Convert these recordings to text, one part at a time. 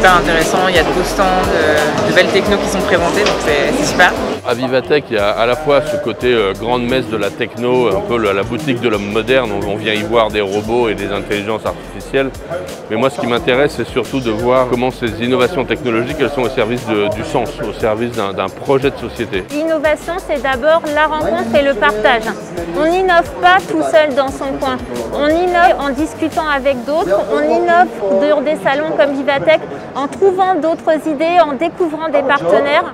super intéressant, il y a de beaux stands, de belles technos qui sont présentées, donc c'est super. À Vivatech, il y a à la fois ce côté grande messe de la techno, un peu la boutique de l'homme moderne, on vient y voir des robots et des intelligences artificielles. Mais moi, ce qui m'intéresse, c'est surtout de voir comment ces innovations technologiques, elles sont au service du sens, au service d'un projet de société. L'innovation, c'est d'abord la rencontre et le partage. On n'innove pas tout seul dans son coin. On innove en discutant avec d'autres, on innove dans des salons comme Vivatech, en trouvant d'autres idées, en découvrant des partenaires.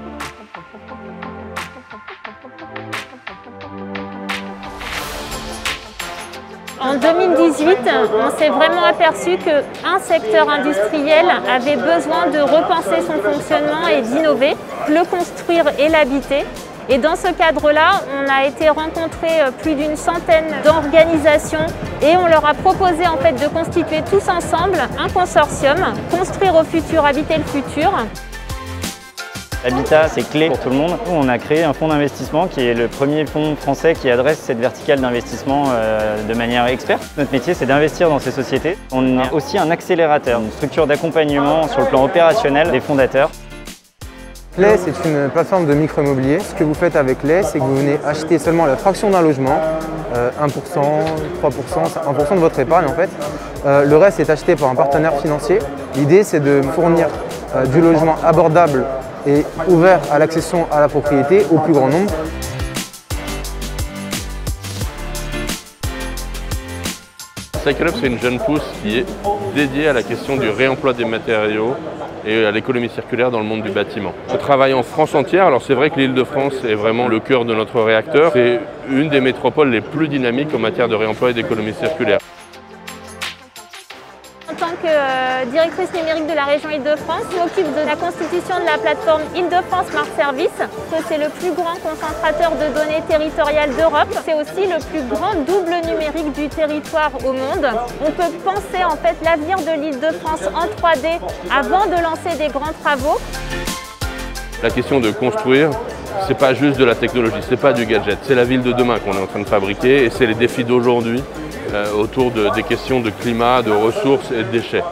En 2018, on s'est vraiment aperçu qu'un secteur industriel avait besoin de repenser son fonctionnement et d'innover, le construire et l'habiter. Et dans ce cadre-là, on a été rencontrer plus d'une centaine d'organisations et on leur a proposé en fait de constituer tous ensemble un consortium, construire au futur, habiter le futur. L'habitat, c'est clé pour tout le monde. On a créé un fonds d'investissement qui est le premier fonds français qui adresse cette verticale d'investissement de manière experte. Notre métier, c'est d'investir dans ces sociétés. On a aussi un accélérateur, une structure d'accompagnement sur le plan opérationnel des fondateurs. Lay, c'est une plateforme de micro-immobilier. Ce que vous faites avec Lay, c'est que vous venez acheter seulement la fraction d'un logement, 1%, 3%, 1% de votre épargne en fait. Le reste est acheté par un partenaire financier. L'idée, c'est de fournir du logement abordable et ouvert à l'accession à la propriété au plus grand nombre. Cycle Up, c'est une jeune pousse qui est dédiée à la question du réemploi des matériaux et à l'économie circulaire dans le monde du bâtiment. On travaille en France entière, alors c'est vrai que l'Île-de-France est vraiment le cœur de notre réacteur. C'est une des métropoles les plus dynamiques en matière de réemploi et d'économie circulaire. En tant que directrice numérique de la région Île-de-France, je m'occupe de la constitution de la plateforme Île-de-France Smart Service. C'est le plus grand concentrateur de données territoriales d'Europe. C'est aussi le plus grand double numérique du territoire au monde. On peut penser en fait l'avenir de l'Île-de-France en 3D avant de lancer des grands travaux. La question de construire, c'est pas juste de la technologie, c'est pas du gadget, c'est la ville de demain qu'on est en train de fabriquer et c'est les défis d'aujourd'hui autour des questions de climat, de ressources et de déchets.